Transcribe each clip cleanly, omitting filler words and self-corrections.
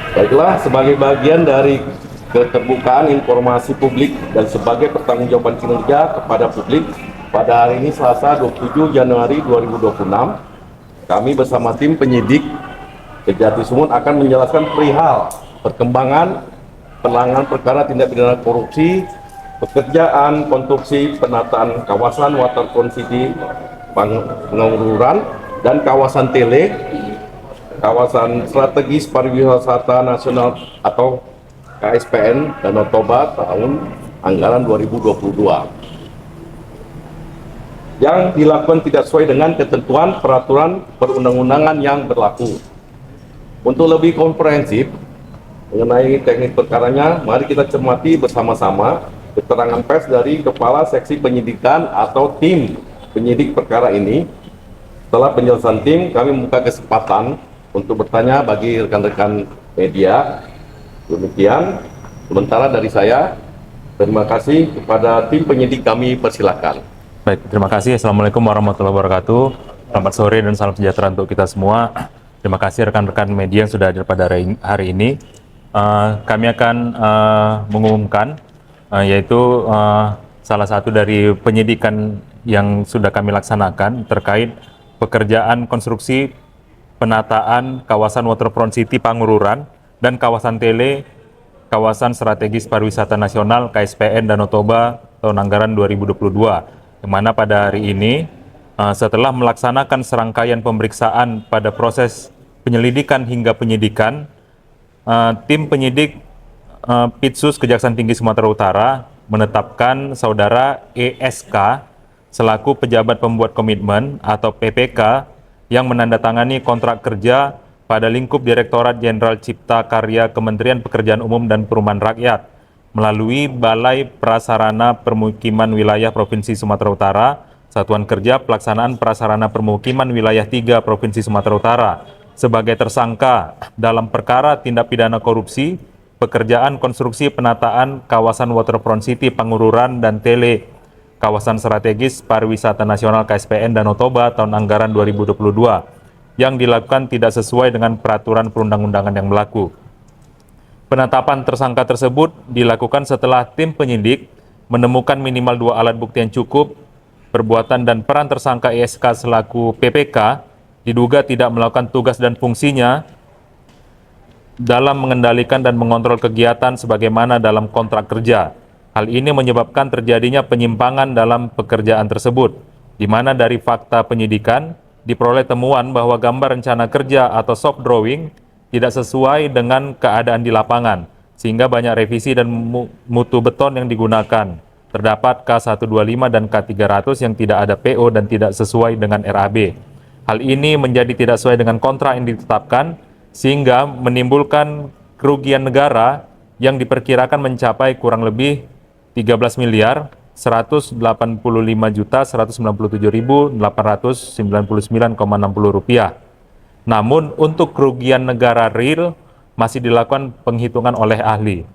Baiklah, sebagai bagian dari keterbukaan informasi publik dan sebagai pertanggungjawaban kinerja kepada publik, pada hari ini Selasa 27 Januari 2026, kami bersama tim penyidik Kejati Sumut akan menjelaskan perihal perkembangan penanganan perkara tindak pidana korupsi, pekerjaan konstruksi penataan kawasan Waterfront City Pengururan dan kawasan Tele, kawasan strategis pariwisata nasional atau KSPN Danau Toba tahun anggaran 2022 yang dilakukan tidak sesuai dengan ketentuan peraturan perundang-undangan yang berlaku. Untuk lebih komprehensif mengenai teknik perkaranya, mari kita cermati bersama-sama keterangan pers dari Kepala Seksi Penyidikan atau tim penyidik perkara ini. Setelah penjelasan tim, kami membuka kesempatan untuk bertanya bagi rekan-rekan media. Demikian sementara dari saya. Terima kasih kepada tim penyidik, kami persilakan. Baik, terima kasih. Assalamualaikum warahmatullahi wabarakatuh. Selamat sore dan salam sejahtera untuk kita semua. Terima kasih rekan-rekan media yang sudah hadir pada hari ini. Kami akan mengumumkan yaitu salah satu dari penyidikan yang sudah kami laksanakan terkait pekerjaan konstruksi penataan kawasan Waterfront City Pengururan dan kawasan Tele, kawasan strategis pariwisata nasional KSPN Danau Toba tahun anggaran 2022. Yang mana pada hari ini setelah melaksanakan serangkaian pemeriksaan pada proses penyelidikan hingga penyidikan, tim penyidik Pitsus Kejaksaan Tinggi Sumatera Utara menetapkan saudara ESK selaku pejabat pembuat komitmen atau PPK yang menandatangani kontrak kerja pada lingkup Direktorat Jenderal Cipta Karya Kementerian Pekerjaan Umum dan Perumahan Rakyat melalui Balai Prasarana Permukiman Wilayah Provinsi Sumatera Utara, Satuan Kerja Pelaksanaan Prasarana Permukiman Wilayah 3 Provinsi Sumatera Utara sebagai tersangka dalam perkara tindak pidana korupsi, pekerjaan konstruksi penataan kawasan Waterfront City Pengururan dan Tele, kawasan strategis pariwisata nasional KSPN Danau Toba tahun anggaran 2022 yang dilakukan tidak sesuai dengan peraturan perundang-undangan yang berlaku. Penetapan tersangka tersebut dilakukan setelah tim penyidik menemukan minimal 2 alat bukti yang cukup. Perbuatan dan peran tersangka ESK selaku PPK diduga tidak melakukan tugas dan fungsinya dalam mengendalikan dan mengontrol kegiatan sebagaimana dalam kontrak kerja. Hal ini menyebabkan terjadinya penyimpangan dalam pekerjaan tersebut, di mana dari fakta penyidikan diperoleh temuan bahwa gambar rencana kerja atau soft drawing tidak sesuai dengan keadaan di lapangan, sehingga banyak revisi dan mutu beton yang digunakan. Terdapat K125 dan K300 yang tidak ada PO dan tidak sesuai dengan RAB. Hal ini menjadi tidak sesuai dengan kontrak yang ditetapkan, sehingga menimbulkan kerugian negara yang diperkirakan mencapai kurang lebih 13 miliar 185.197.899,60 rupiah. Namun untuk kerugian negara real masih dilakukan penghitungan oleh ahli.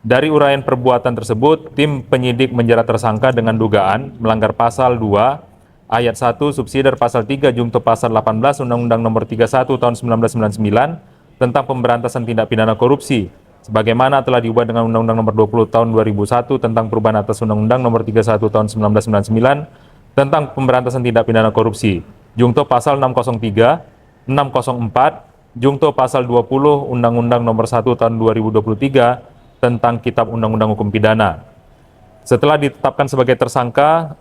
Dari uraian perbuatan tersebut, tim penyidik menjerat tersangka dengan dugaan melanggar pasal 2 ayat 1 subsidiar pasal 3 junto pasal 18 Undang-Undang Nomor 31 Tahun 1999 tentang pemberantasan tindak pidana korupsi, sebagaimana telah diubah dengan Undang-Undang Nomor 20 Tahun 2001 tentang perubahan atas Undang-Undang Nomor 31 Tahun 1999 tentang pemberantasan tindak pidana korupsi, junto pasal 603, 604, junto pasal 20 Undang-Undang Nomor 1 Tahun 2023 tentang Kitab Undang-Undang Hukum Pidana. Setelah ditetapkan sebagai tersangka,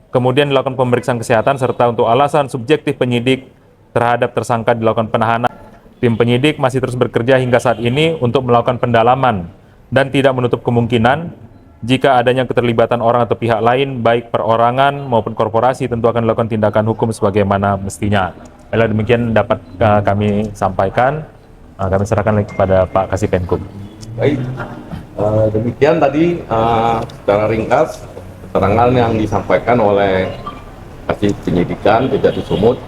kemudian dilakukan pemeriksaan kesehatan serta untuk alasan subjektif penyidik terhadap tersangka dilakukan penahanan. Tim penyidik masih terus bekerja hingga saat ini untuk melakukan pendalaman dan tidak menutup kemungkinan jika adanya keterlibatan orang atau pihak lain baik perorangan maupun korporasi tentu akan dilakukan tindakan hukum sebagaimana mestinya. Bila demikian dapat kami sampaikan, kami serahkan lagi kepada Pak Kasipenkum. Baik, demikian tadi secara ringkas keterangan yang disampaikan oleh Kasih Penyidikan Kejati Sumut.